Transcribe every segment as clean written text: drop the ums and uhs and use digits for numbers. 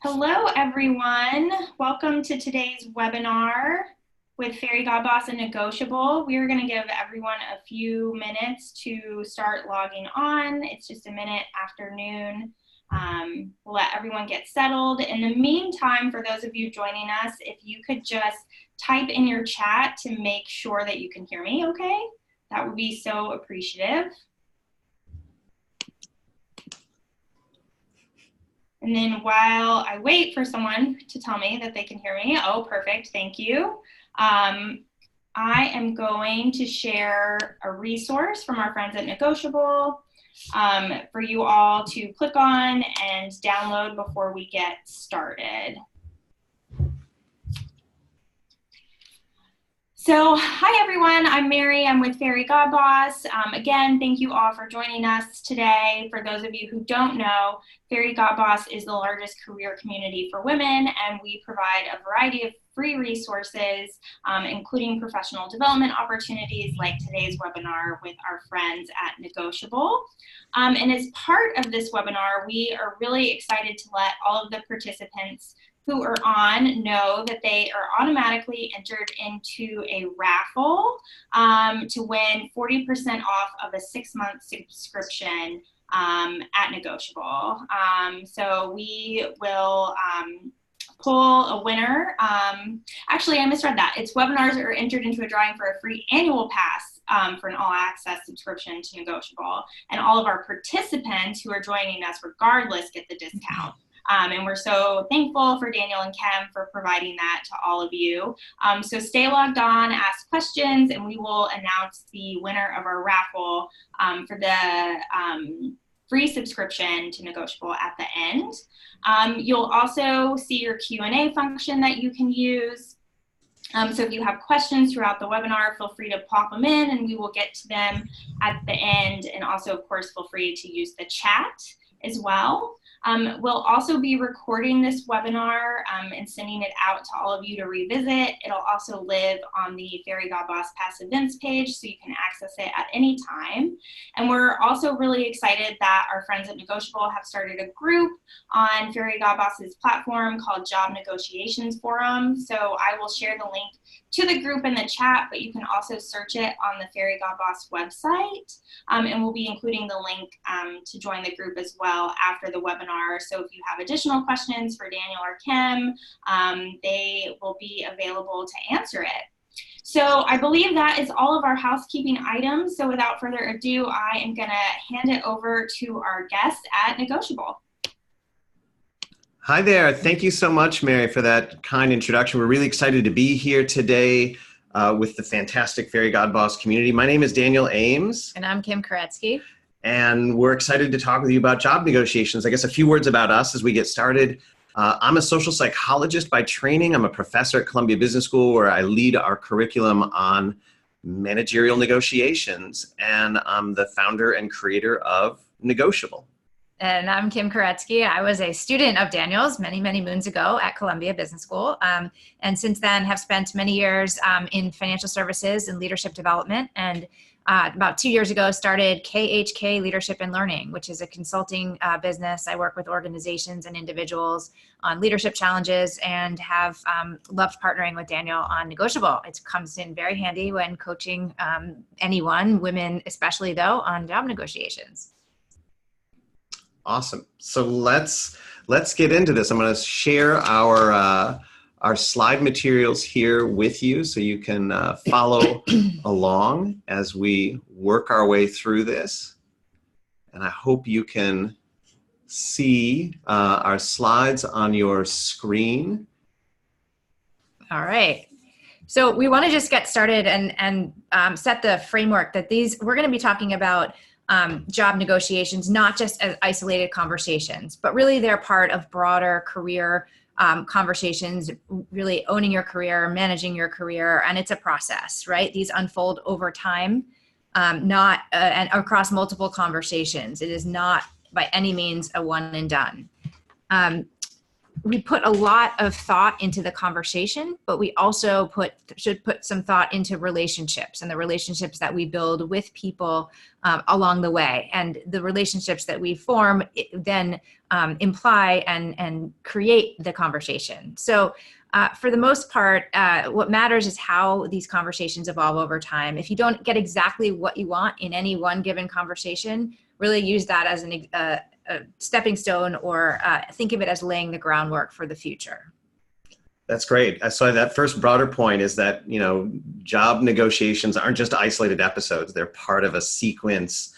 Hello, everyone. Welcome to today's webinar with Fairygodboss and Negotiable. We are going to give everyone a few minutes to start logging on. It's just a minute after noon. We'll let everyone get settled. In the meantime, for those of you joining us, if you could just type in your chat to make sure that you can hear me, okay? That would be so appreciative. And then while I wait for someone to tell me that they can hear me, oh, perfect, thank you. I am going to share a resource from our friends at Negotiable for you all to click on and download before we get started. So, hi everyone, I'm Mary, I'm with Fairygodboss. Again, thank you all for joining us today. For those of you who don't know, Fairygodboss is the largest career community for women, and we provide a variety of free resources, including professional development opportunities like today's webinar with our friends at Negotiable. And as part of this webinar, we are really excited to let all of the participants who are on know that they are automatically entered into a raffle to win 40% off of a 6-month subscription at Negotiable. So we will pull a winner. Actually, I misread that. Its webinars are entered into a drawing for a free annual pass for an all-access subscription to Negotiable. And all of our participants who are joining us regardless get the discount. And we're so thankful for Daniel and Kim for providing that to all of you. So stay logged on, ask questions, and we will announce the winner of our raffle for the free subscription to Negotiable at the end. You'll also see your Q&A function that you can use. So if you have questions throughout the webinar, feel free to pop them in and we will get to them at the end. And also, of course, feel free to use the chat as well. We'll also be recording this webinar and sending it out to all of you to revisit. It'll also live on the Fairygodboss past events page, so you can access it at any time. And we're also really excited that our friends at Negotiable have started a group on Fairygodboss's platform called Job Negotiations Forum. So I will share the link to the group in the chat, but you can also search it on the Fairygodboss website. And we'll be including the link to join the group as well after the webinar. So if you have additional questions for Daniel or Kim, they will be available to answer it. So I believe that is all of our housekeeping items. So without further ado, I am gonna hand it over to our guest at Negotiable. Hi there. Thank you so much, Mary, for that kind introduction. We're really excited to be here today with the fantastic Fairygodboss community. My name is Daniel Ames. And I'm Kim Karetsky. And we're excited to talk with you about job negotiations. I guess a few words about us as we get started. I'm a social psychologist by training. I'm a professor at Columbia Business School where I lead our curriculum on managerial negotiations. And I'm the founder and creator of Negotiable. And I'm Kim Karetsky. I was a student of Daniel's many, many moons ago at Columbia Business School. And since then have spent many years in financial services and leadership development. And about 2 years ago started KHK Leadership and Learning, which is a consulting business. I work with organizations and individuals on leadership challenges and have loved partnering with Daniel on Negotiable. It comes in very handy when coaching anyone, women especially though, on job negotiations. Awesome. So let's get into this. I'm going to share our slide materials here with you so you can follow along as we work our way through this. And I hope you can see our slides on your screen. All right. So we want to just get started and set the framework that we're going to be talking about job negotiations, not just as isolated conversations, but really they're part of broader career conversations, really owning your career, managing your career, and it's a process, right? These unfold over time, not and across multiple conversations. It is not by any means a one and done. we put a lot of thought into the conversation, but we also should put some thought into relationships and the relationships that we build with people along the way. And the relationships that we form then imply and create the conversation. So for the most part, what matters is how these conversations evolve over time. If you don't get exactly what you want in any one given conversation, really use that as a stepping stone, or think of it as laying the groundwork for the future. That's great. So that first broader point is that, job negotiations aren't just isolated episodes. They're part of a sequence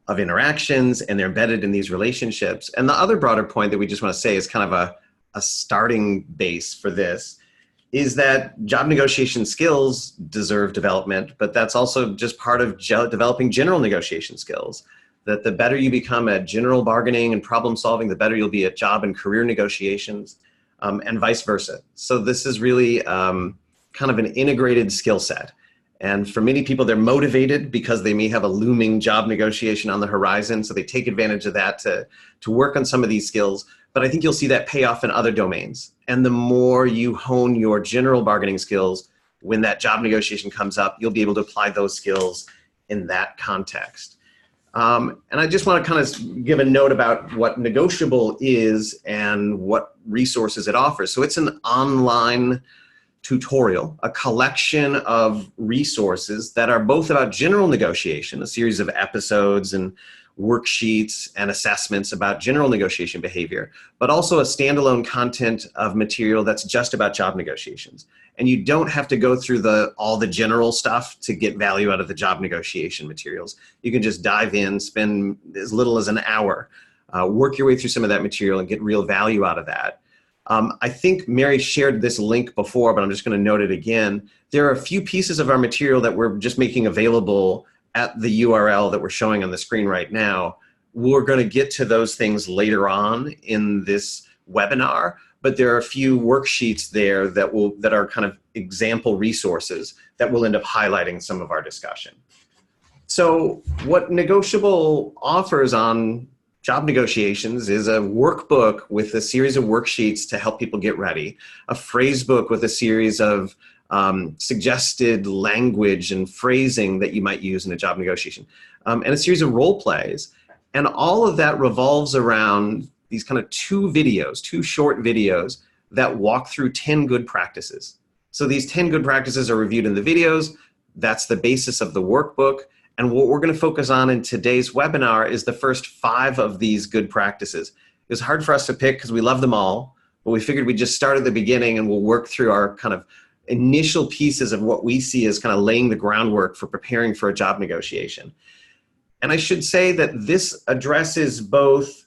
of interactions, and they're embedded in these relationships. And the other broader point that we just want to say is kind of a starting base for this is that job negotiation skills deserve development, but that's also just part of developing general negotiation skills. That the better you become at general bargaining and problem solving, the better you'll be at job and career negotiations, and vice versa. So this is really kind of an integrated skill set. And for many people, they're motivated because they may have a looming job negotiation on the horizon. So they take advantage of that to work on some of these skills. But I think you'll see that pay off in other domains. And the more you hone your general bargaining skills, when that job negotiation comes up, you'll be able to apply those skills in that context. And I just want to kind of give a note about what Negotiable is and what resources it offers. So it's an online tutorial, a collection of resources that are both about general negotiation, a series of episodes and worksheets and assessments about general negotiation behavior, but also a standalone content of material that's just about job negotiations. And you don't have to go through all the general stuff to get value out of the job negotiation materials. You can just dive in, spend as little as an hour, work your way through some of that material and get real value out of that. I think Mary shared this link before, but I'm just going to note it again. There are a few pieces of our material that we're just making available at the URL that we're showing on the screen right now. We're going to get to those things later on in this webinar, but there are a few worksheets there that are kind of example resources that will end up highlighting some of our discussion. So what Negotiable offers on job negotiations is a workbook with a series of worksheets to help people get ready, a phrase book with a series of suggested language and phrasing that you might use in a job negotiation, and a series of role plays. And all of that revolves around these kind of two short videos that walk through 10 good practices. So these 10 good practices are reviewed in the videos. That's the basis of the workbook. And what we're going to focus on in today's webinar is the first 5 of these good practices. It was hard for us to pick because we love them all, but we figured we'd just start at the beginning and we'll work through our kind of initial pieces of what we see as kind of laying the groundwork for preparing for a job negotiation. And I should say that this addresses both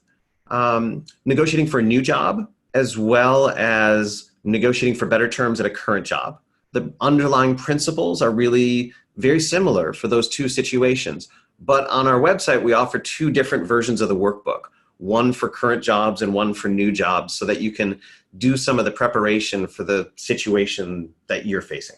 negotiating for a new job as well as negotiating for better terms at a current job. The underlying principles are really very similar for those two situations. But on our website, we offer 2 different versions of the workbook, one for current jobs and one for new jobs, so that you can do some of the preparation for the situation that you're facing.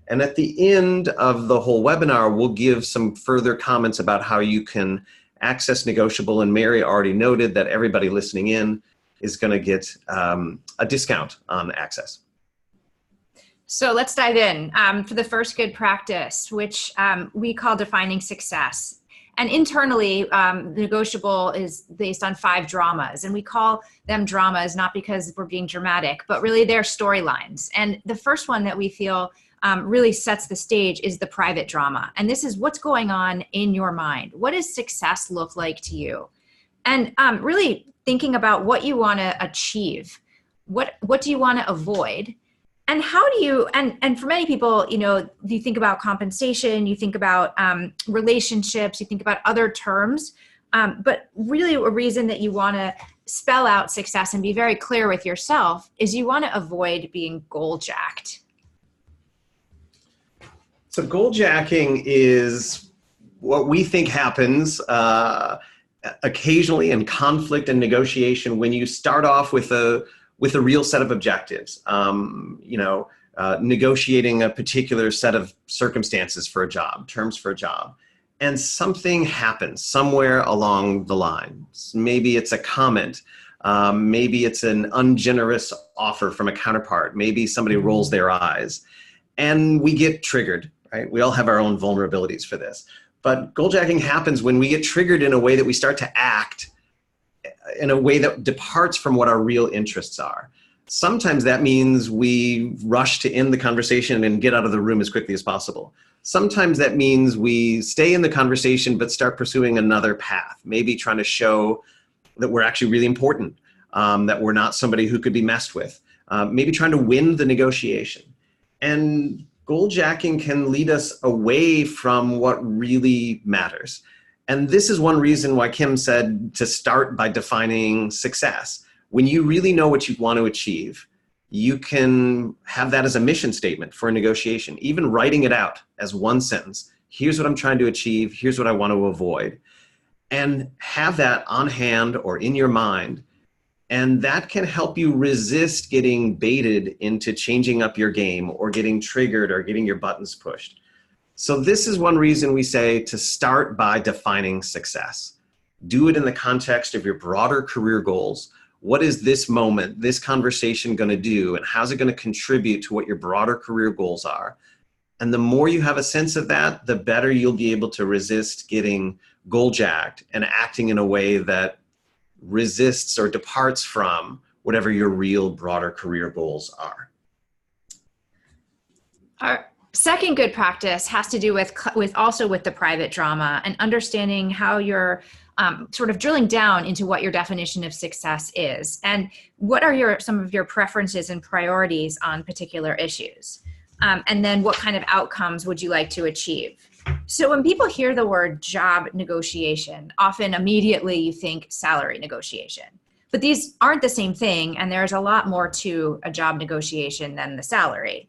And at the end of the whole webinar, we'll give some further comments about how you can access Negotiable. And Mary already noted that everybody listening in is going to get a discount on access. So let's dive in for the first good practice, which we call defining success. And internally, Negotiable is based on 5 dramas. And we call them dramas not because we're being dramatic, but really they're storylines. And the first one that we feel really sets the stage is the private drama. And this is what's going on in your mind. What does success look like to you? And really thinking about what you want to achieve. What do you want to avoid? And how do you, and for many people, you think about compensation, you think about relationships, you think about other terms, but really a reason that you want to spell out success and be very clear with yourself is you want to avoid being goal-jacked. So goal-jacking is what we think happens occasionally in conflict and negotiation when you start off with a real set of objectives, negotiating a particular set of circumstances for a job, terms for a job, and something happens somewhere along the line. Maybe it's a comment, Maybe it's an ungenerous offer from a counterpart. Maybe somebody rolls their eyes and we get triggered, right? We all have our own vulnerabilities for this. But goaljacking happens when we get triggered in a way that we start to act in a way that departs from what our real interests are. Sometimes that means we rush to end the conversation and get out of the room as quickly as possible. Sometimes that means we stay in the conversation but start pursuing another path, maybe trying to show that we're actually really important, that we're not somebody who could be messed with, maybe trying to win the negotiation. And goaljacking can lead us away from what really matters. And this is one reason why Kim said to start by defining success. When you really know what you want to achieve, you can have that as a mission statement for a negotiation, even writing it out as one sentence. Here's what I'm trying to achieve. Here's what I want to avoid. And have that on hand or in your mind. And that can help you resist getting baited into changing up your game or getting triggered or getting your buttons pushed. So this is one reason we say to start by defining success. Do it in the context of your broader career goals. What is this moment, this conversation going to do, and how's it going to contribute to what your broader career goals are? And the more you have a sense of that, the better you'll be able to resist getting goaljacked and acting in a way that resists or departs from whatever your real broader career goals are. Our second good practice has to do with the private drama and understanding how you're sort of drilling down into what your definition of success is and what are some of your preferences and priorities on particular issues. And then what kind of outcomes would you like to achieve? So when people hear the word job negotiation, often immediately you think salary negotiation. But these aren't the same thing, and there's a lot more to a job negotiation than the salary.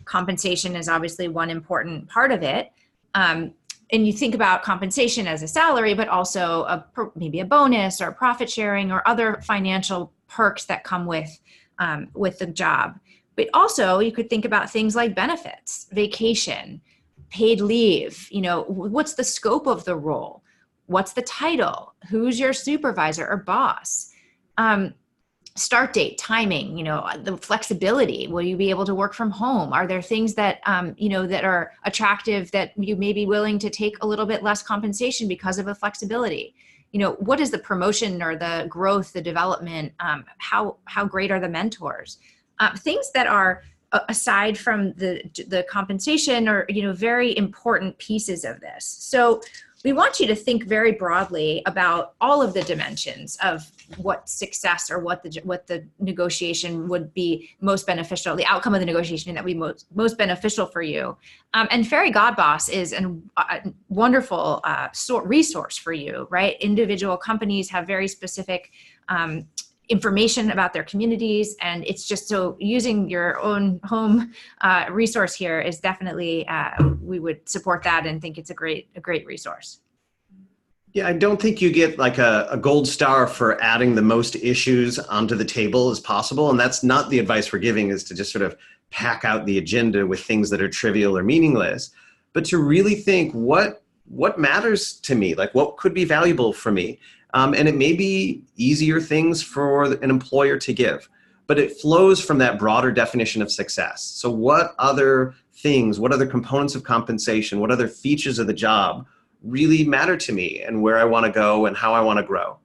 Compensation is obviously one important part of it. And you think about compensation as a salary, but also maybe a bonus or profit sharing or other financial perks that come with the job. But also you could think about things like benefits, vacation, paid leave, what's the scope of the role? What's the title? Who's your supervisor or boss? Start date, timing, the flexibility. Will you be able to work from home? Are there things that, that are attractive that you may be willing to take a little bit less compensation because of the flexibility? What is the promotion or the growth, the development? How great are the mentors? Things that are aside from the compensation or, very important pieces of this. So we want you to think very broadly about all of the dimensions of what success or what the negotiation would be most beneficial, the outcome of the negotiation that would be most beneficial for you. And Fairygodboss is a wonderful resource for you, right? Individual companies have very specific information about their communities, and it's just so using your own home resource here is definitely we would support that and think it's a great resource. Yeah, I don't think you get like a gold star for adding the most issues onto the table as possible, and that's not the advice we're giving, is to just sort of pack out the agenda with things that are trivial or meaningless, but to really think what matters to me, like what could be valuable for me. And it may be easier things for an employer to give, but it flows from that broader definition of success. So what other things, what other components of compensation, what other features of the job really matter to me and where I want to go and how I want to grow?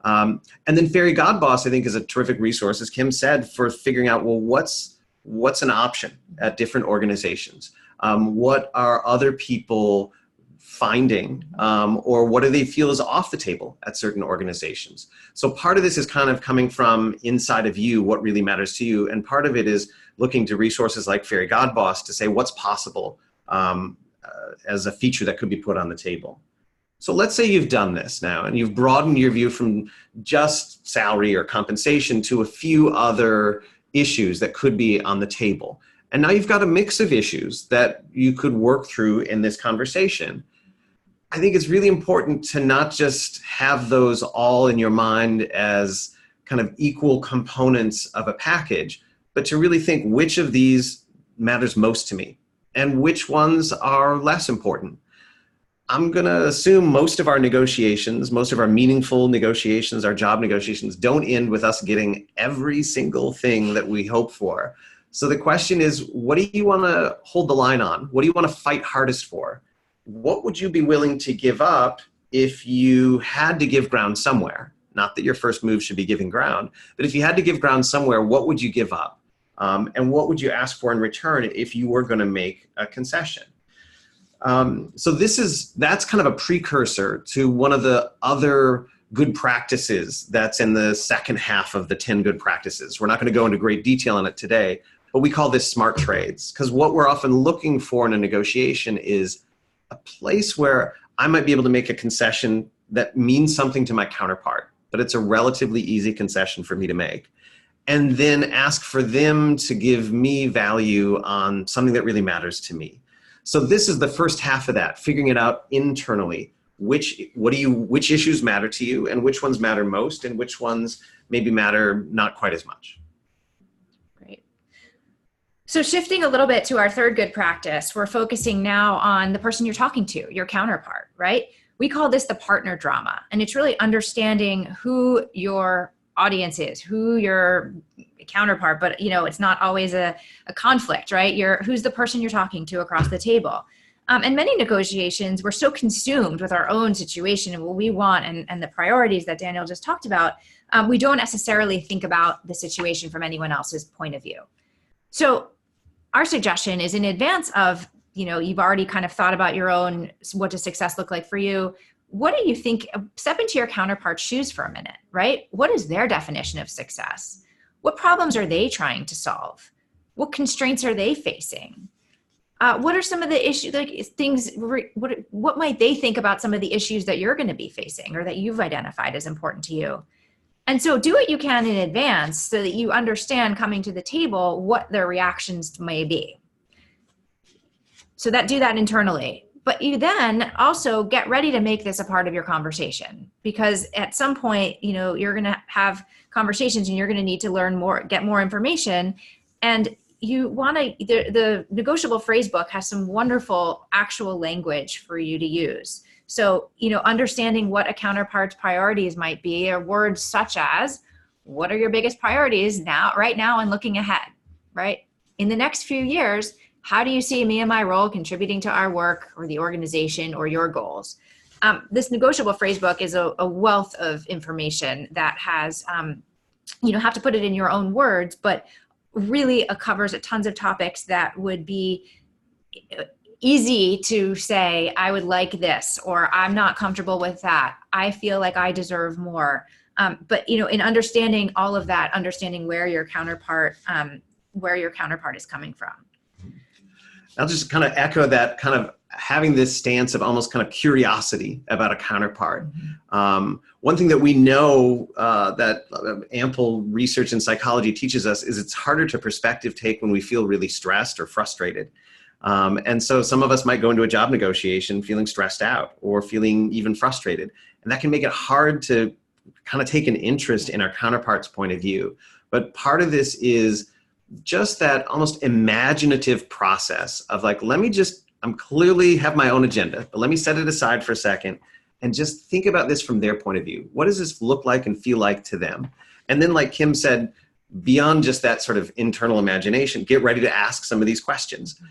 And then Fairygodboss, I think, is a terrific resource, as Kim said, for figuring out, well, what's an option at different organizations? What are other people finding, or what do they feel is off the table at certain organizations? So part of this is kind of coming from inside of you, what really matters to you, and part of it is looking to resources like Fairygodboss to say what's possible as a feature that could be put on the table. So let's say you've done this now and you've broadened your view from just salary or compensation to a few other issues that could be on the table. And now you've got a mix of issues that you could work through in this conversation. I think it's really important to not just have those all in your mind as kind of equal components of a package, but to really think which of these matters most to me and which ones are less important. I'm going to assume most of our negotiations, most of our meaningful negotiations, our job negotiations don't end with us getting every single thing that we hope for. So the question is, what do you want to hold the line on? What do you want to fight hardest for? What would you be willing to give up if you had to give ground somewhere? Not that your first move should be giving ground, but if you had to give ground somewhere, what would you give up? And what would you ask for in return if you were going to make a concession? So that's kind of a precursor to one of the other good practices that's in the second half of the 10 good practices. We're not going to go into great detail on it today, but we call this smart trades, because what we're often looking for in a negotiation is a place where I might be able to make a concession that means something to my counterpart, but it's a relatively easy concession for me to make. And then ask for them to give me value on something that really matters to me. So this is the first half of that, figuring it out internally. Which issues matter to you, and which ones matter most, and which ones maybe matter not quite as much. Great. So shifting a little bit to our third good practice, we're focusing now on the person you're talking to, your counterpart, right? We call this the partner drama, and it's really understanding who your audience is, who your counterpart, but it's not always a conflict, right? Who's the person you're talking to across the table. And many negotiations, we're so consumed with our own situation and what we want and the priorities that Daniel just talked about, we don't necessarily think about the situation from anyone else's point of view. So our suggestion is, in advance of, you've already kind of thought about your own, what does success look like for you? What do you think? Step into your counterpart's shoes for a minute, right? What is their definition of success? What problems are they trying to solve? What constraints are they facing? What are some of the issues, what might they think about some of the issues that you're going to be facing or that you've identified as important to you? And so do what you can in advance so that you understand, coming to the table, what their reactions may be. So do that internally. But you then also get ready to make this a part of your conversation, because at some point, you're going to have conversations and you're going to need to learn more, get more information. And you want to, the negotiable phrase book has some wonderful actual language for you to use. So, understanding what a counterpart's priorities might be are words such as, what are your biggest priorities right now and looking ahead, right? In the next few years, how do you see me and my role contributing to our work or the organization or your goals? This negotiable phrase book is a wealth of information that has, you don't have to put it in your own words, but really covers tons of topics that would be easy to say, I would like this, or I'm not comfortable with that. I feel like I deserve more. But in understanding all of that, understanding where your counterpart is coming from. I'll just kind of echo that, kind of having this stance of almost kind of curiosity about a counterpart. Mm-hmm. One thing that we know that ample research in psychology teaches us is it's harder to perspective take when we feel really stressed or frustrated. And so some of us might go into a job negotiation feeling stressed out or feeling even frustrated. And that can make it hard to kind of take an interest in our counterpart's point of view. But part of this is just that almost imaginative process of like, I'm clearly have my own agenda, but let me set it aside for a second and just think about this from their point of view. What does this look like and feel like to them? And then, like Kim said, beyond just that sort of internal imagination, get ready to ask some of these questions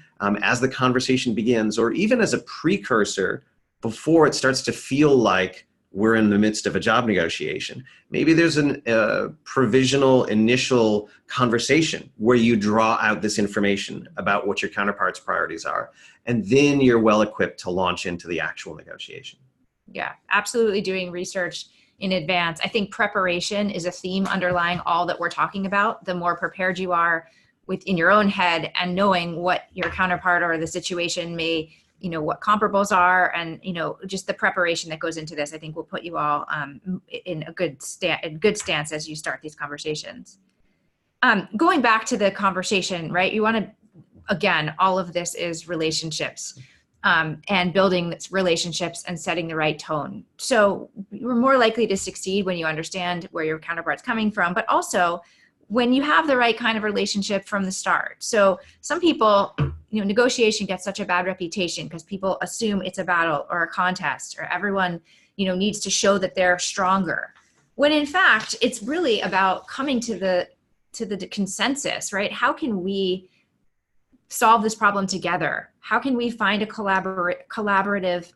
as the conversation begins, or even as a precursor before it starts to feel like we're in the midst of a job negotiation. Maybe there's a provisional initial conversation where you draw out this information about what your counterpart's priorities are, and then you're well equipped to launch into the actual negotiation. Yeah, absolutely doing research in advance. I think preparation is a theme underlying all that we're talking about. The more prepared you are within your own head and knowing what your counterpart or the situation may, what comparables are, and, just the preparation that goes into this, I think will put you all in a good stance as you start these conversations. Going back to the conversation, right? You want to, again, all of this is relationships. And building relationships and setting the right tone. So you're more likely to succeed when you understand where your counterpart's coming from, but also when you have the right kind of relationship from the start. So some people, negotiation gets such a bad reputation because people assume it's a battle or a contest, or everyone, needs to show that they're stronger. When in fact, it's really about coming to the consensus, right? How can we solve this problem together? How can we find a collaborative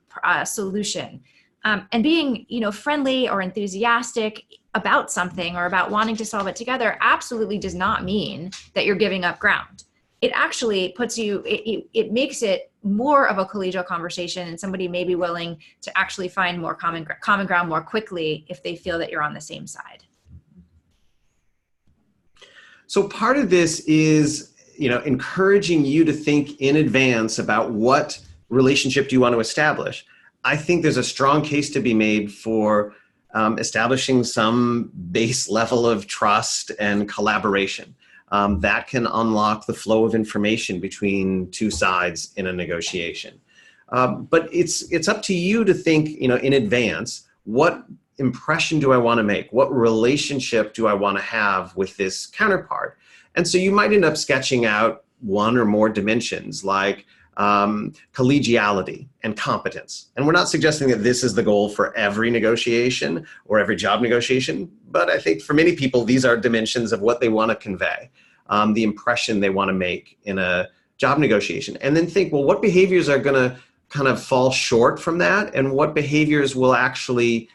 solution? And being, friendly or enthusiastic about something or about wanting to solve it together absolutely does not mean that you're giving up ground. It actually puts you, it makes it more of a collegial conversation, and somebody may be willing to actually find more common ground more quickly if they feel that you're on the same side. So part of this is, encouraging you to think in advance about what relationship do you want to establish. I think there's a strong case to be made for establishing some base level of trust and collaboration. That can unlock the flow of information between two sides in a negotiation. But it's up to you to think, in advance, what impression do I want to make? What relationship do I want to have with this counterpart? And so you might end up sketching out one or more dimensions like collegiality and competence. And we're not suggesting that this is the goal for every negotiation or every job negotiation, but I think for many people, these are dimensions of what they want to convey, the impression they want to make in a job negotiation. And then think, well, what behaviors are going to kind of fall short from that? And what behaviors will actually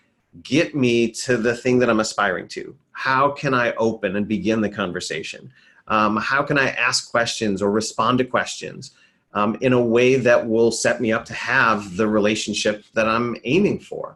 get me to the thing that I'm aspiring to? How can I open and begin the conversation? How can I ask questions or respond to questions in a way that will set me up to have the relationship that I'm aiming for?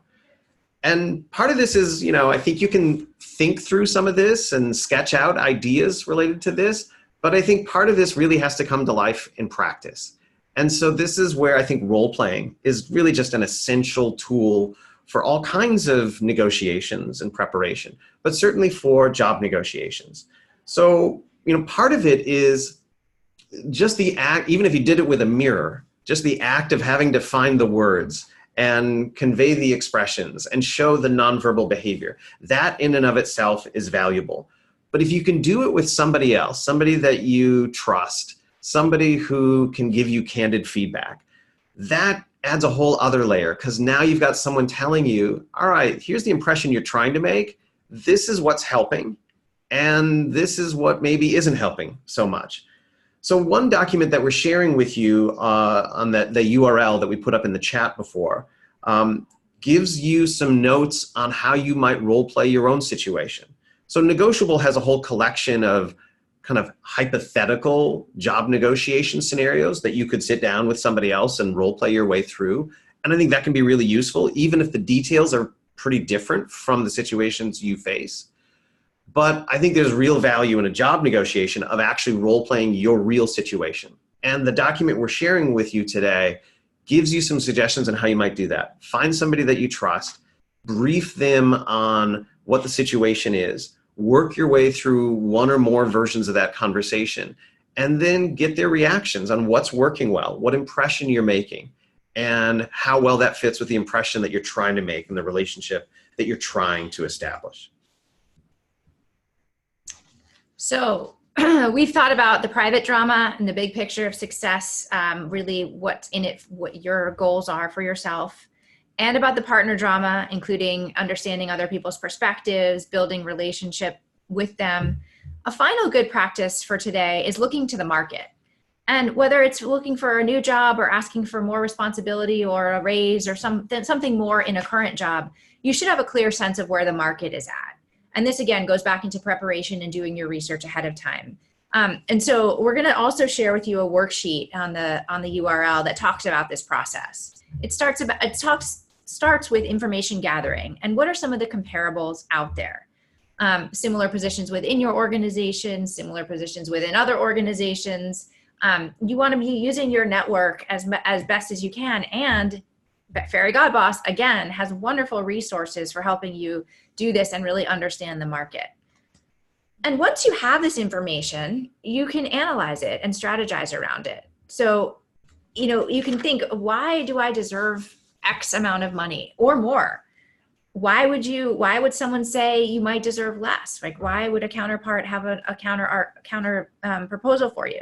And part of this is, I think you can think through some of this and sketch out ideas related to this, but I think part of this really has to come to life in practice. And so this is where I think role playing is really just an essential tool for all kinds of negotiations and preparation, but certainly for job negotiations. So, part of it is just the act, even if you did it with a mirror, just the act of having to find the words and convey the expressions and show the nonverbal behavior. That in and of itself is valuable. But if you can do it with somebody else, somebody that you trust, somebody who can give you candid feedback, that adds a whole other layer, because now you've got someone telling you, all right, here's the impression you're trying to make. This is what's helping. And this is what maybe isn't helping so much. So one document that we're sharing with you on the URL that we put up in the chat before gives you some notes on how you might role play your own situation. So Negotiable has a whole collection of kind of hypothetical job negotiation scenarios that you could sit down with somebody else and role play your way through. And I think that can be really useful, even if the details are pretty different from the situations you face. But I think there's real value in a job negotiation of actually role-playing your real situation. And the document we're sharing with you today gives you some suggestions on how you might do that. Find somebody that you trust, brief them on what the situation is, work your way through one or more versions of that conversation, and then get their reactions on what's working well, what impression you're making, and how well that fits with the impression that you're trying to make in the relationship that you're trying to establish. So we've thought about the private drama and the big picture of success, really what's in it, what your goals are for yourself, and about the partner drama, including understanding other people's perspectives, building relationship with them. A final good practice for today is looking to the market. And whether it's looking for a new job or asking for more responsibility or a raise or something more in a current job, you should have a clear sense of where the market is at. And this, again, goes back into preparation and doing your research ahead of time. And so we're going to also share with you a worksheet on the URL that talks about this process. It starts with information gathering and what are some of the comparables out there. Similar positions within your organization, similar positions within other organizations. You want to be using your network as best as you can. And Fairygodboss, again, has wonderful resources for helping you do this and really understand the market. And once you have this information, you can analyze it and strategize around it. So, you can think, why do I deserve X amount of money or more? Why would someone say you might deserve less? Like, why would a counterpart have a counter proposal for you?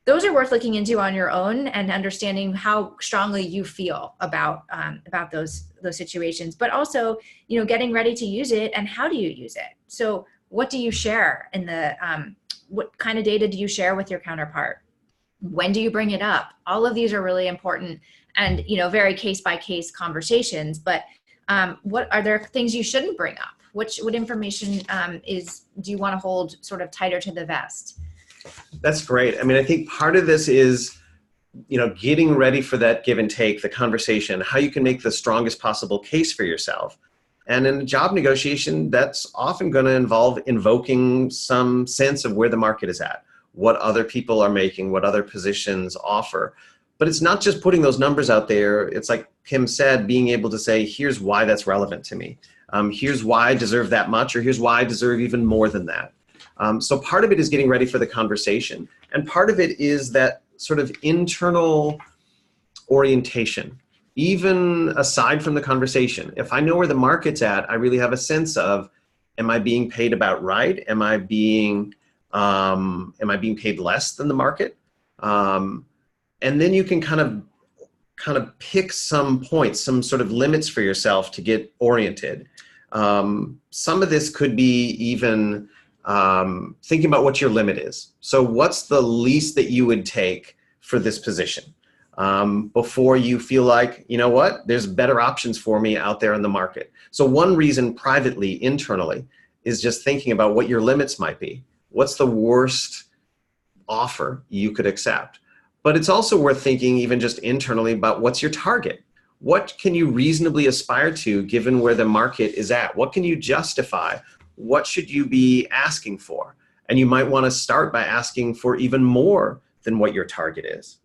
those are worth looking into on your own and understanding how strongly you feel about those situations, but also, getting ready to use it, and how do you use it? So what do you share in the, what kind of data do you share with your counterpart? When do you bring it up? All of these are really important and, very case by case conversations, but what are there things you shouldn't bring up? What information do you want to hold sort of tighter to the vest? That's great. I mean, I think part of this is, getting ready for that give and take, the conversation, how you can make the strongest possible case for yourself. And in a job negotiation, that's often going to involve invoking some sense of where the market is at, what other people are making, what other positions offer. But it's not just putting those numbers out there. It's like Kim said, being able to say, here's why that's relevant to me. Here's why I deserve that much, or here's why I deserve even more than that. So part of it is getting ready for the conversation. And part of it is that sort of internal orientation. Even aside from the conversation, if I know where the market's at, I really have a sense of, am I being paid about right? Am I being paid less than the market? And then you can kind of pick some points, some sort of limits for yourself to get oriented. Some of this could be even thinking about what your limit is. So what's the least that you would take for this position before you feel like, there's better options for me out there in the market. So one reason privately, internally, is just thinking about what your limits might be. What's the worst offer you could accept? But it's also worth thinking even just internally about what's your target. What can you reasonably aspire to given where the market is at? What can you justify? What should you be asking for? And you might want to start by asking for even more than what your target is.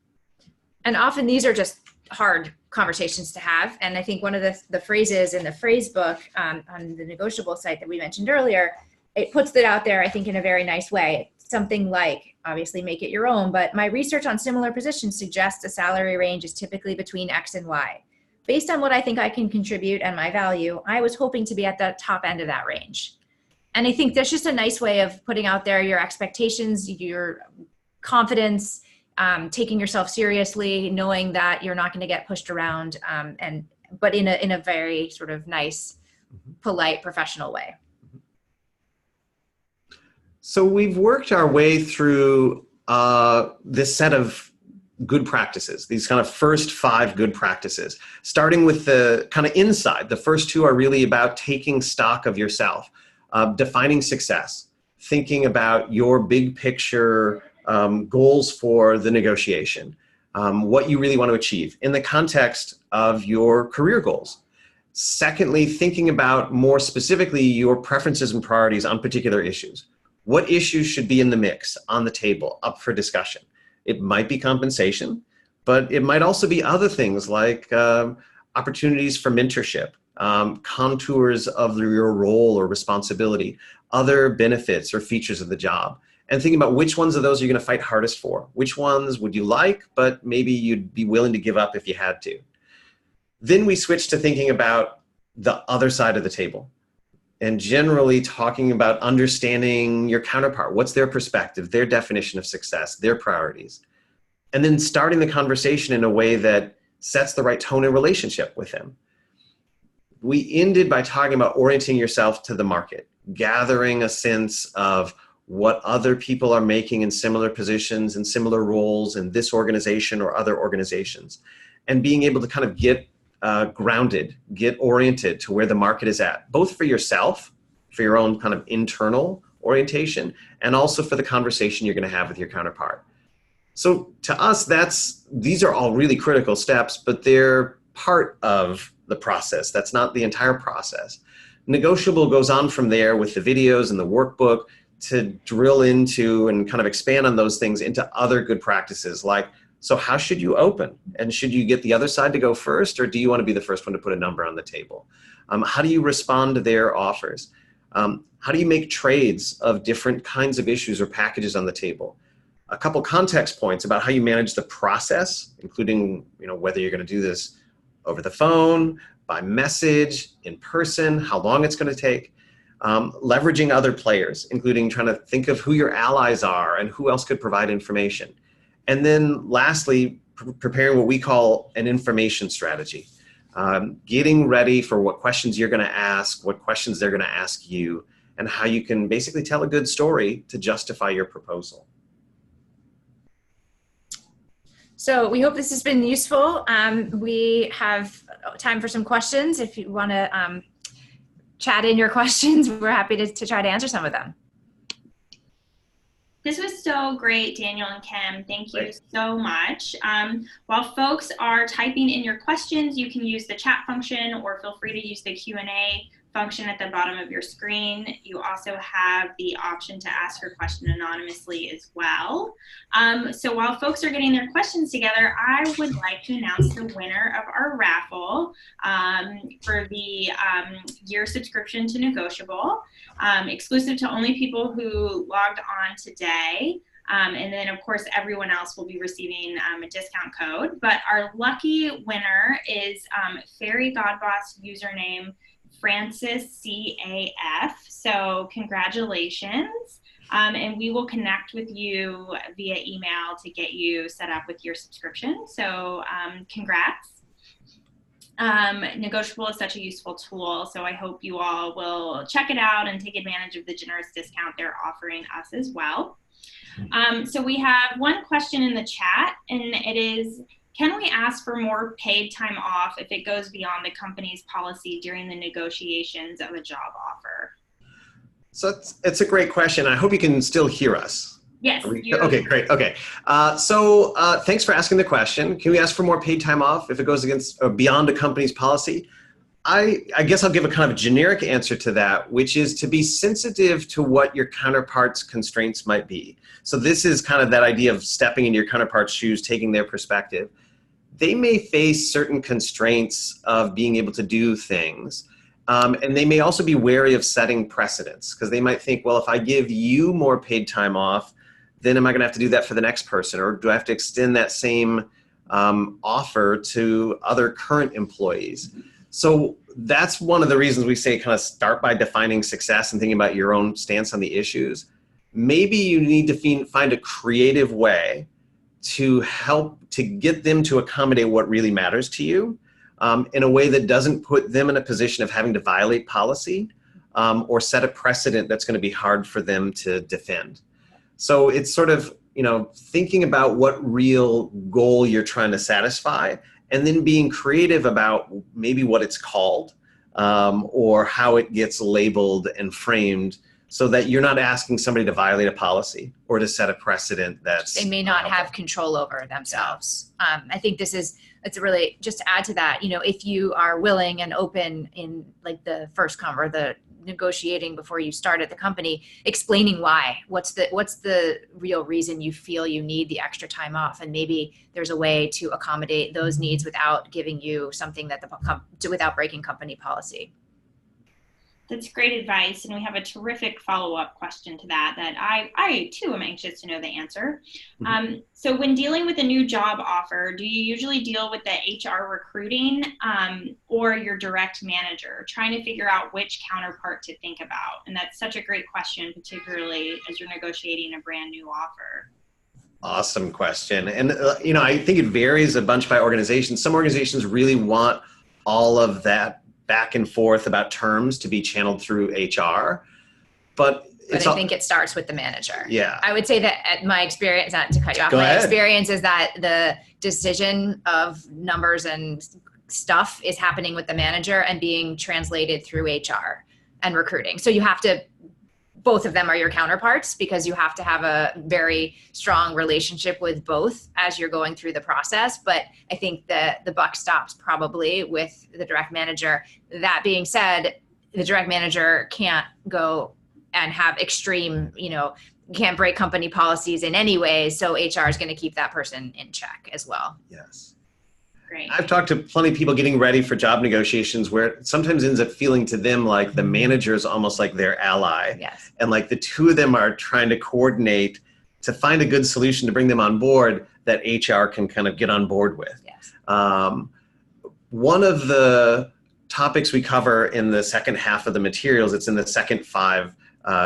And often these are just hard conversations to have. And I think one of the phrases in the phrase book on the Negotiable site that we mentioned earlier, it puts it out there, I think, in a very nice way. Something like, obviously make it your own, but my research on similar positions suggests a salary range is typically between X and Y. Based on what I think I can contribute and my value, I was hoping to be at the top end of that range. And I think that's just a nice way of putting out there your expectations, your confidence, taking yourself seriously, knowing that you're not going to get pushed around, but in a very sort of nice, polite, professional way. So we've worked our way through this set of good practices, these kind of first 5 good practices, starting with the kind of inside. The first 2 are really about taking stock of yourself, defining success, thinking about your big picture goals for the negotiation, what you really want to achieve in the context of your career goals. Secondly, thinking about more specifically your preferences and priorities on particular issues. What issues should be in the mix, on the table, up for discussion? It might be compensation, but it might also be other things like opportunities for mentorship, contours of your role or responsibility, other benefits or features of the job, and thinking about which ones of those are you going to fight hardest for. Which ones would you like, but maybe you'd be willing to give up if you had to. Then we switch to thinking about the other side of the table, and generally talking about understanding your counterpart. What's their perspective, their definition of success, their priorities? And then starting the conversation in a way that sets the right tone and relationship with them. We ended by talking about orienting yourself to the market, gathering a sense of what other people are making in similar positions and similar roles in this organization or other organizations, and being able to kind of get grounded, get oriented to where the market is at, both for yourself, for your own kind of internal orientation, and also for the conversation you're going to have with your counterpart. So to us, these are all really critical steps, but they're part of the process. That's not the entire process. Negotiable goes on from there with the videos and the workbook to drill into and kind of expand on those things into other good practices, like, so how should you open? And should you get the other side to go first, or do you want to be the first one to put a number on the table? How do you respond to their offers? How do you make trades of different kinds of issues or packages on the table? A couple context points about how you manage the process, including whether you're going to do this over the phone, by message, in person, how long it's going to take. Leveraging other players, including trying to think of who your allies are and who else could provide information. And then lastly, preparing what we call an information strategy. Getting ready for what questions you're going to ask, what questions they're going to ask you, and how you can basically tell a good story to justify your proposal. So we hope this has been useful. We have time for some questions. If you want to chat in your questions, we're happy to try to answer some of them. This was so great, Daniel and Kim. Thank you so much. While folks are typing in your questions, you can use the chat function or feel free to use the Q&A function at the bottom of your screen. You also have the option to ask your question anonymously as well. So while folks are getting their questions together, I would like to announce the winner of our raffle for the year subscription to Negotiable, exclusive to only people who logged on today. And then, of course, everyone else will be receiving a discount code. But our lucky winner is Fairygodboss username Francis CAF. So congratulations. And we will connect with you via email to get you set up with your subscription. So congrats. Negotiable is such a useful tool, so I hope you all will check it out and take advantage of the generous discount they're offering us as well. So we have one question in the chat, and it is, can we ask for more paid time off if it goes beyond the company's policy during the negotiations of a job offer? So it's a great question. I hope you can still hear us. Yes. Okay, great. Okay. So thanks for asking the question. Can we ask for more paid time off if it goes against or beyond a company's policy? I guess I'll give a kind of generic answer to that, which is to be sensitive to what your counterpart's constraints might be. So this is kind of that idea of stepping in your counterpart's shoes, taking their perspective. They may face certain constraints of being able to do things. And they may also be wary of setting precedents because they might think, well, if I give you more paid time off, then am I going to have to do that for the next person? Or do I have to extend that same offer to other current employees? So that's one of the reasons we say kind of start by defining success and thinking about your own stance on the issues. Maybe you need to find a creative way to help to get them to accommodate what really matters to you in a way that doesn't put them in a position of having to violate policy or set a precedent that's going to be hard for them to defend. So it's sort of, thinking about what real goal you're trying to satisfy and then being creative about maybe what it's called or how it gets labeled and framed so that you're not asking somebody to violate a policy or to set a precedent that's they may not have control over themselves. I think it's really, just to add to that, if you are willing and open in like the first or the negotiating before you start at the company, explaining why, what's the real reason you feel you need the extra time off, and maybe there's a way to accommodate those needs without giving you something that without breaking company policy. That's great advice, and we have a terrific follow-up question to that I too am anxious to know the answer. So when dealing with a new job offer, do you usually deal with the HR recruiting or your direct manager, trying to figure out which counterpart to think about? And that's such a great question, particularly as you're negotiating a brand new offer. Awesome question. And, I think it varies a bunch by organization. Some organizations really want all of that back and forth about terms to be channeled through HR. But I think it starts with the manager. Yeah. I would say that my experience, not to cut you off, experience is that the decision of numbers and stuff is happening with the manager and being translated through HR and recruiting. So you have to, both of them are your counterparts because you have to have a very strong relationship with both as you're going through the process. But I think that the buck stops probably with the direct manager. That being said, the direct manager can't go and have extreme, can't break company policies in any way. So HR is going to keep that person in check as well. Yes. Great. I've talked to plenty of people getting ready for job negotiations where it sometimes ends up feeling to them like the manager is almost like their ally. Yes. And like the two of them are trying to coordinate to find a good solution to bring them on board that HR can kind of get on board with. Yes. One of the topics we cover in the second half of the materials, it's in the second 5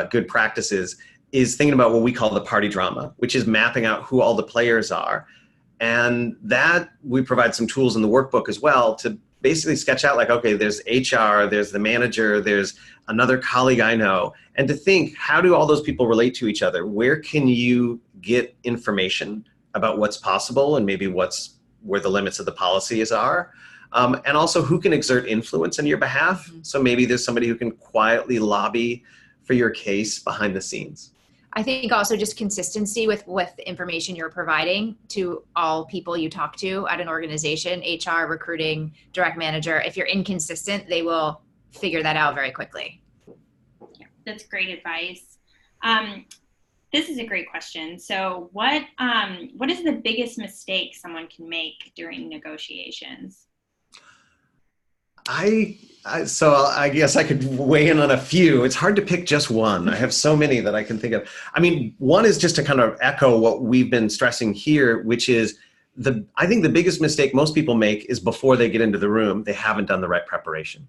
good practices, is thinking about what we call the party drama, which is mapping out who all the players are. And that we provide some tools in the workbook as well to basically sketch out like, okay, there's HR, there's the manager, there's another colleague I know, and to think, how do all those people relate to each other? Where can you get information about what's possible and maybe where the limits of the policies are? And also who can exert influence on your behalf? So maybe there's somebody who can quietly lobby for your case behind the scenes. I think also just consistency with the information you're providing to all people you talk to at an organization, HR, recruiting, direct manager. If you're inconsistent, they will figure that out very quickly. Yeah, that's great advice. This is a great question. So what is the biggest mistake someone can make during negotiations? So I guess I could weigh in on a few. It's hard to pick just one. I have so many that I can think of. I mean, one is just to kind of echo what we've been stressing here, which is I think the biggest mistake most people make is before they get into the room, they haven't done the right preparation.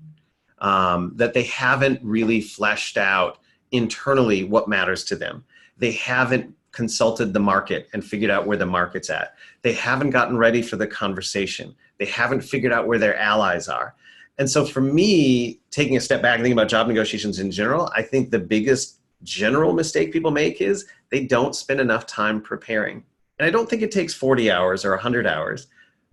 That they haven't really fleshed out internally what matters to them. They haven't consulted the market and figured out where the market's at. They haven't gotten ready for the conversation. They haven't figured out where their allies are. And so for me, taking a step back and thinking about job negotiations in general, I think the biggest general mistake people make is they don't spend enough time preparing. And I don't think it takes 40 hours or 100 hours,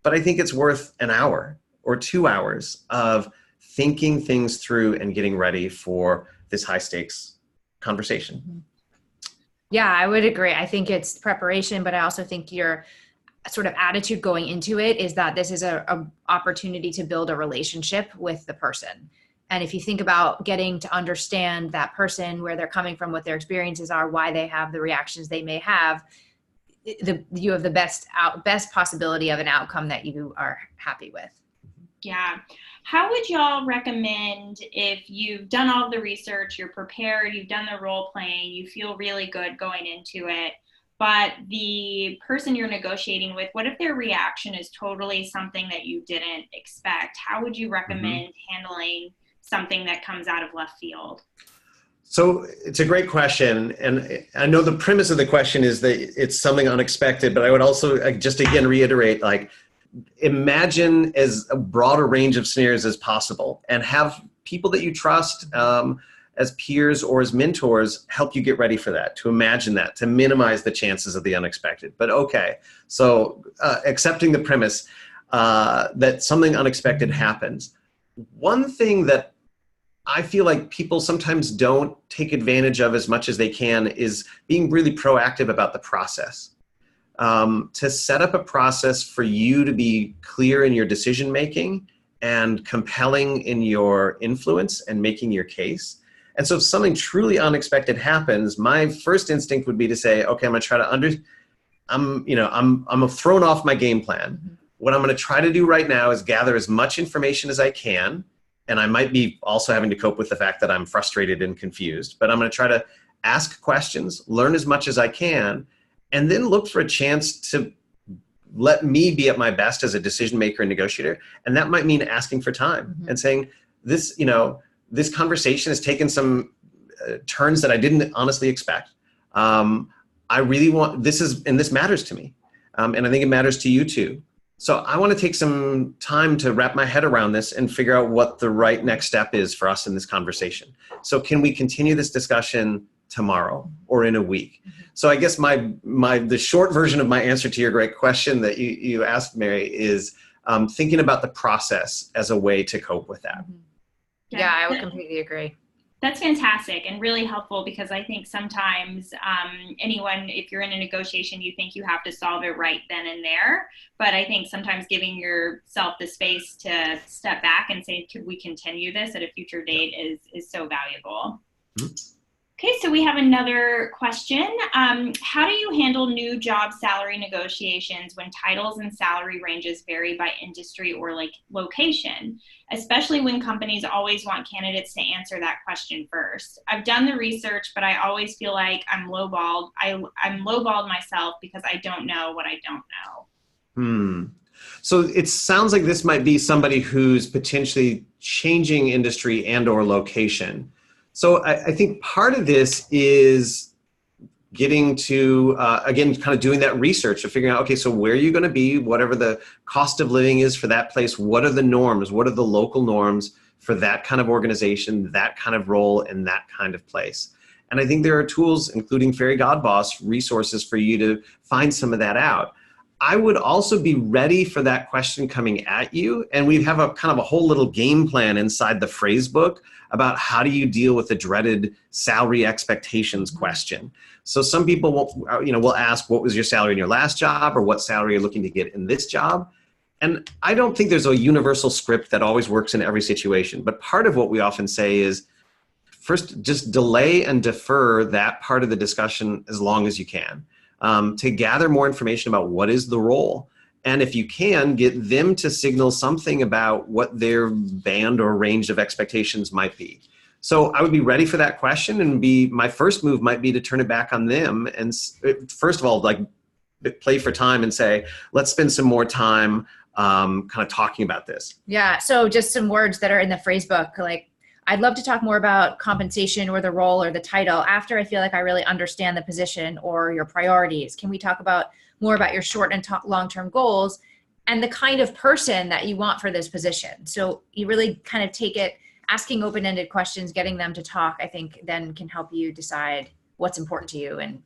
but I think it's worth an hour or 2 hours of thinking things through and getting ready for this high stakes conversation. Yeah, I would agree. I think it's preparation, but I also think your sort of attitude going into it is that this is a opportunity to build a relationship with the person. And if you think about getting to understand that person, where they're coming from, what their experiences are, why they have the reactions they may have, you have the best possibility of an outcome that you are happy with. Yeah. How would y'all recommend, if you've done all the research, you're prepared, you've done the role playing, you feel really good going into it, but the person you're negotiating with, what if their reaction is totally something that you didn't expect? How would you recommend handling something that comes out of left field? So it's a great question. And I know the premise of the question is that it's something unexpected, but I would also just again reiterate, like, imagine as a broader range of scenarios as possible and have people that you trust as peers or as mentors help you get ready for that, to imagine that, to minimize the chances of the unexpected. But okay, so accepting the premise that something unexpected happens. One thing that I feel like people sometimes don't take advantage of as much as they can is being really proactive about the process. To set up a process for you to be clear in your decision making and compelling in your influence and making your case. And so if something truly unexpected happens, my first instinct would be to say, okay, I'm going to try to I'm thrown off my game plan. What I'm going to try to do right now is gather as much information as I can. And I might be also having to cope with the fact that I'm frustrated and confused, but I'm going to try to ask questions, learn as much as I can, and then look for a chance to let me be at my best as a decision maker and negotiator. And that might mean asking for time and saying, this conversation has taken some turns that I didn't honestly expect. I really want, this matters to me. And I think it matters to you too. So I want to take some time to wrap my head around this and figure out what the right next step is for us in this conversation. So can we continue this discussion tomorrow or in a week? So I guess the short version of my answer to your great question that you asked, Mary, is thinking about the process as a way to cope with that. Yeah, I would completely agree. That's fantastic and really helpful, because I think sometimes if you're in a negotiation, you think you have to solve it right then and there. But I think sometimes giving yourself the space to step back and say, could we continue this at a future date is so valuable. Okay, so we have another question. How do you handle new job salary negotiations when titles and salary ranges vary by industry or location, especially when companies always want candidates to answer that question first? I've done the research, but I always feel like I'm lowballed. I'm lowballed myself because I don't know what I don't know. So it sounds like this might be somebody who's potentially changing industry and or location. So I think part of this is getting to, again, kind of doing that research of figuring out, okay, so where are you going to be, whatever the cost of living is for that place, what are the norms, what are the local norms for that kind of organization, that kind of role, and that kind of place. And I think there are tools, including Fairygodboss resources, for you to find some of that out. I would also be ready for that question coming at you, and we'd have a kind of a whole little game plan inside the phrase book about how do you deal with the dreaded salary expectations question. So some people will ask, what was your salary in your last job, or what salary are you looking to get in this job? And I don't think there's a universal script that always works in every situation, but part of what we often say is, first, just delay and defer that part of the discussion as long as you can, to gather more information about what is the role. And if you can, get them to signal something about what their band or range of expectations might be. So I would be ready for that question, and my first move might be to turn it back on them. And first of all, like, play for time and say, let's spend some more time kind of talking about this. Yeah, so just some words that are in the phrase book, like, I'd love to talk more about compensation or the role or the title after I feel like I really understand the position or your priorities. Can we talk about more about your short and long-term goals and the kind of person that you want for this position? So you really kind of take it, asking open-ended questions, getting them to talk, I think then can help you decide what's important to you and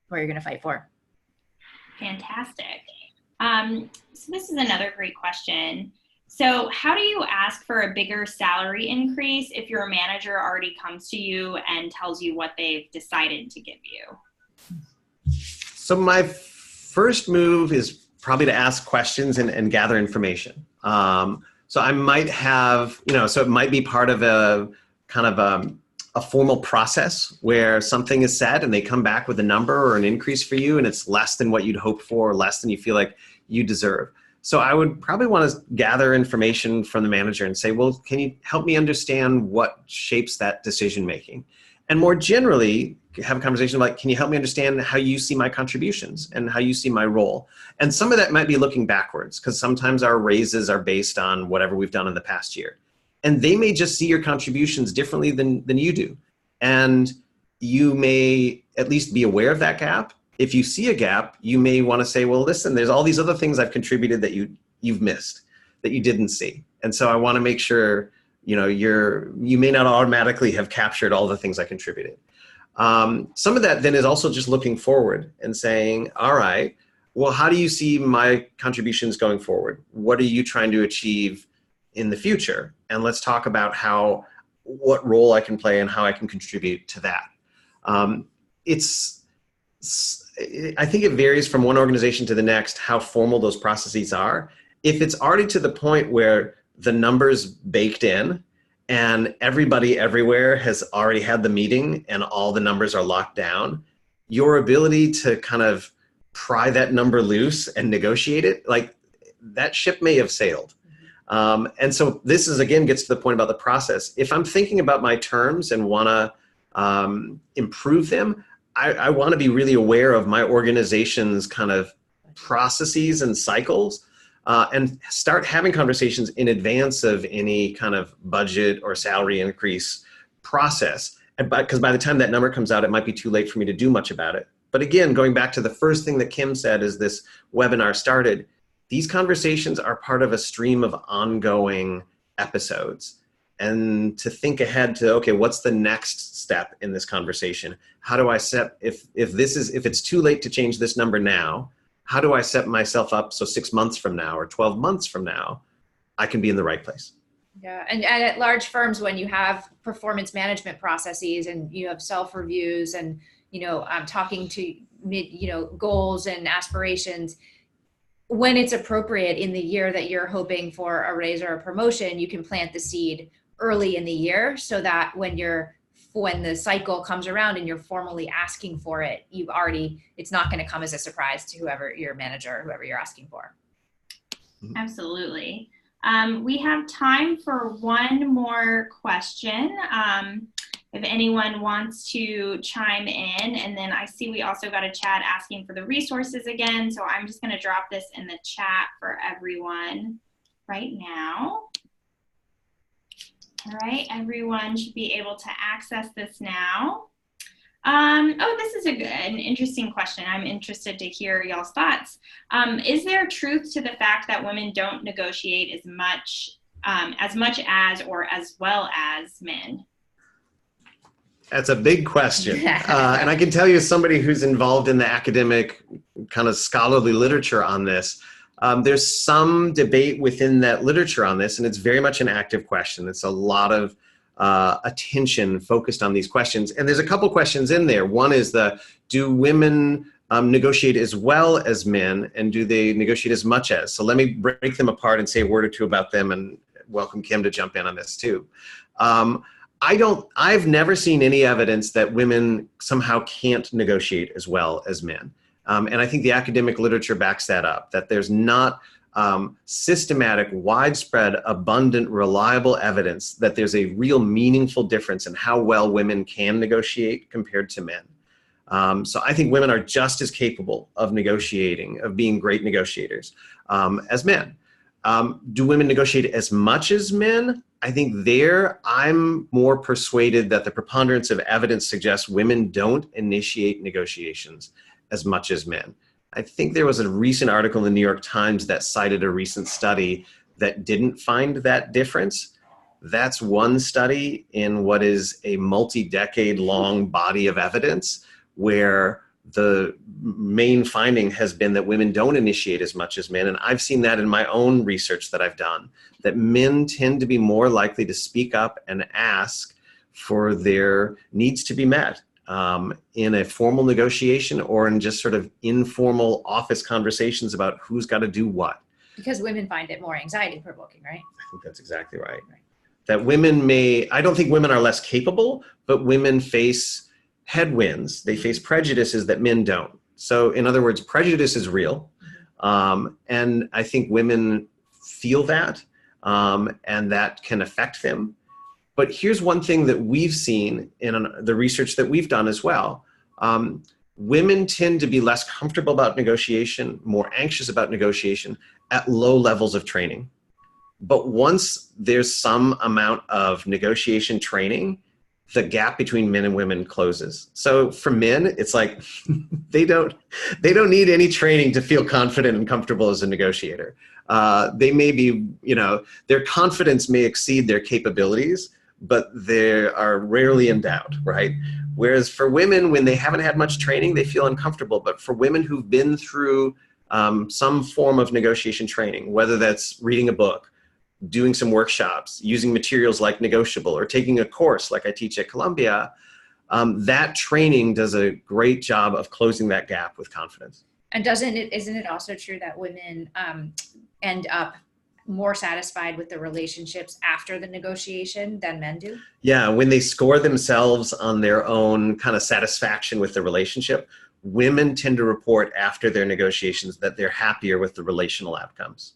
where you're going to fight for. Fantastic. So this is another great question. So how do you ask for a bigger salary increase if your manager already comes to you and tells you what they've decided to give you? So my first move is probably to ask questions and gather information. So I might have, so it might be part of a kind of a formal process where something is said and they come back with a number or an increase for you, and it's less than what you'd hoped for or less than you feel like you deserve. So I would probably want to gather information from the manager and say, well, can you help me understand what shapes that decision making? And more generally, have a conversation about, can you help me understand how you see my contributions and how you see my role? And some of that might be looking backwards, because sometimes our raises are based on whatever we've done in the past year. And they may just see your contributions differently than you do. And you may at least be aware of that gap. If you see a gap, you may want to say, well, listen, there's all these other things I've contributed that you've missed, that you didn't see. And so I want to make sure, you may not automatically have captured all the things I contributed. Some of that then is also just looking forward and saying, all right, well, how do you see my contributions going forward? What are you trying to achieve in the future? And let's talk about what role I can play and how I can contribute to that. I think it varies from one organization to the next how formal those processes are. If it's already to the point where the numbers baked in and everybody everywhere has already had the meeting and all the numbers are locked down, your ability to kind of pry that number loose and negotiate it, like, that ship may have sailed. And so this again gets to the point about the process. If I'm thinking about my terms and want to improve them, I want to be really aware of my organization's kind of processes and cycles, and start having conversations in advance of any kind of budget or salary increase process. Because by the time that number comes out, it might be too late for me to do much about it. But again, going back to the first thing that Kim said as this webinar started, these conversations are part of a stream of ongoing episodes. And to think ahead to, okay, what's the next step in this conversation? How do I set, if it's too late to change this number now, how do I set myself up so 6 months from now or 12 months from now, I can be in the right place? Yeah, and at large firms, when you have performance management processes and you have self-reviews and, talking to, goals and aspirations, when it's appropriate in the year that you're hoping for a raise or a promotion, you can plant the seed early in the year so that when the cycle comes around and you're formally asking for it, it's not going to come as a surprise to whoever your manager, whoever you're asking for. Absolutely. We have time for one more question. If anyone wants to chime in, and then I see we also got a chat asking for the resources again. So I'm just going to drop this in the chat for everyone right now. All right, everyone should be able to access this now. Oh, this is an interesting question. I'm interested to hear y'all's thoughts. Is there truth to the fact that women don't negotiate as much as or as well as men? That's a big question. And I can tell you, as somebody who's involved in the academic kind of scholarly literature on this, there's some debate within that literature on this, and it's very much an active question. It's a lot of attention focused on these questions. And there's a couple questions in there. One is do women negotiate as well as men, and do they negotiate as much as? So let me break them apart and say a word or two about them, and welcome Kim to jump in on this too. I've never seen any evidence that women somehow can't negotiate as well as men. And I think the academic literature backs that up, that there's not systematic, widespread, abundant, reliable evidence that there's a real meaningful difference in how well women can negotiate compared to men. So I think women are just as capable of negotiating, of being great negotiators as men. Do women negotiate as much as men? I think I'm more persuaded that the preponderance of evidence suggests women don't initiate negotiations as much as men. I think there was a recent article in the New York Times that cited a recent study that didn't find that difference. That's one study in what is a multi-decade long body of evidence where the main finding has been that women don't initiate as much as men. And I've seen that in my own research that I've done, that men tend to be more likely to speak up and ask for their needs to be met in a formal negotiation or in just sort of informal office conversations about who's got to do what. Because women find it more anxiety provoking, right? I think that's exactly right. That I don't think women are less capable, but women face headwinds. They face prejudices that men don't. So in other words, prejudice is real. And I think women feel that, and that can affect them. But here's one thing that we've seen in the research that we've done as well. Women tend to be less comfortable about negotiation, more anxious about negotiation at low levels of training. But once there's some amount of negotiation training, the gap between men and women closes. So for men, it's like they don't need any training to feel confident and comfortable as a negotiator. They may be, their confidence may exceed their capabilities, but they are rarely in doubt, right? Whereas for women, when they haven't had much training, they feel uncomfortable. But for women who've been through some form of negotiation training, whether that's reading a book, doing some workshops, using materials like Negotiable, or taking a course like I teach at Columbia, that training does a great job of closing that gap with confidence. And isn't it also true that women end up more satisfied with the relationships after the negotiation than men do? Yeah, when they score themselves on their own kind of satisfaction with the relationship, women tend to report after their negotiations that they're happier with the relational outcomes.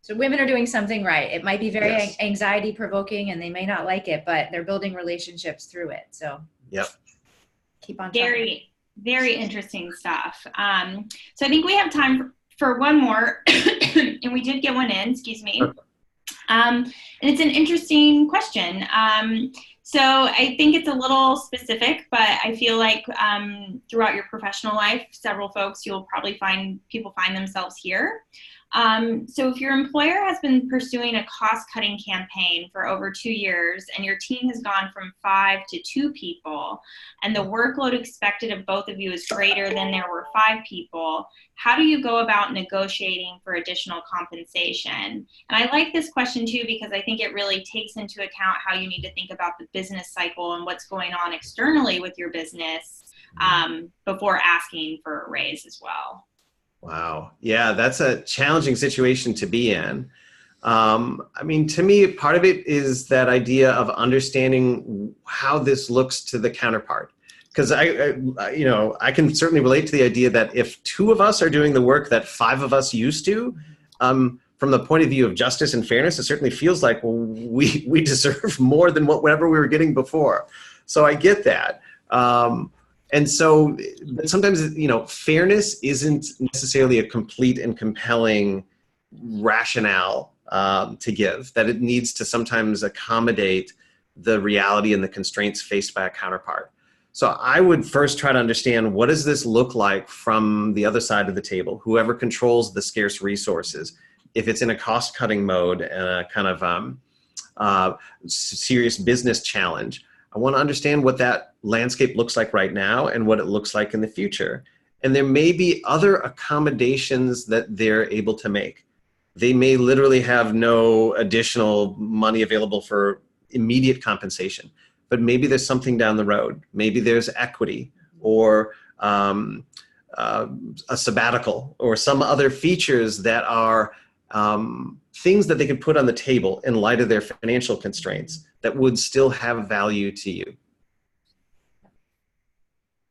So women are doing something right. It might be very Yes. anxiety provoking and they may not like it, but they're building relationships through it. So yep. Keep on Very interesting stuff. So I think we have time for one more, and we did get one in, excuse me. And it's an interesting question. So I think it's a little specific, but I feel like throughout your professional life, several folks, you'll probably people find themselves here. So if your employer has been pursuing a cost-cutting campaign for over 2 years and your team has gone from 5 to 2 people and the workload expected of both of you is greater than there were 5 people, how do you go about negotiating for additional compensation? And I like this question too because I think it really takes into account how you need to think about the business cycle and what's going on externally with your business before asking for a raise as well. Wow. Yeah, that's a challenging situation to be in. I mean, to me, part of it is that idea of understanding how this looks to the counterpart. Because I can certainly relate to the idea that if 2 of us are doing the work that 5 of us used to, from the point of view of justice and fairness, it certainly feels like, well, we deserve more than whatever we were getting before. So I get that. And so sometimes, fairness isn't necessarily a complete and compelling rationale to give, that it needs to sometimes accommodate the reality and the constraints faced by a counterpart. So I would first try to understand, what does this look like from the other side of the table, whoever controls the scarce resources. If it's in a cost-cutting mode and a kind of serious business challenge, I want to understand what that landscape looks like right now and what it looks like in the future. And there may be other accommodations that they're able to make. They may literally have no additional money available for immediate compensation, but maybe there's something down the road. Maybe there's equity, or a sabbatical, or some other features that are things that they could put on the table in light of their financial constraints that would still have value to you.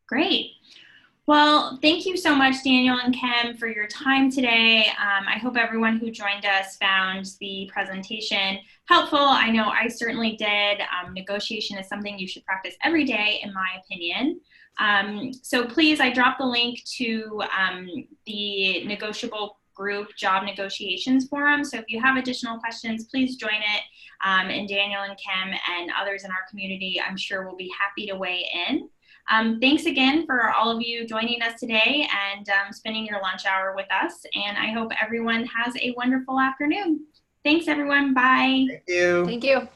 Great. Well, thank you so much, Daniel and Kim, for your time today. I hope everyone who joined us found the presentation helpful. I know I certainly did. Negotiation is something you should practice every day, in my opinion. So please, I dropped the link to the Negotiable group job negotiations forum. So if you have additional questions, please join it. And Daniel and Kim and others in our community, I'm sure will be happy to weigh in. Thanks again for all of you joining us today and spending your lunch hour with us. And I hope everyone has a wonderful afternoon. Thanks, everyone. Bye. Thank you. Thank you.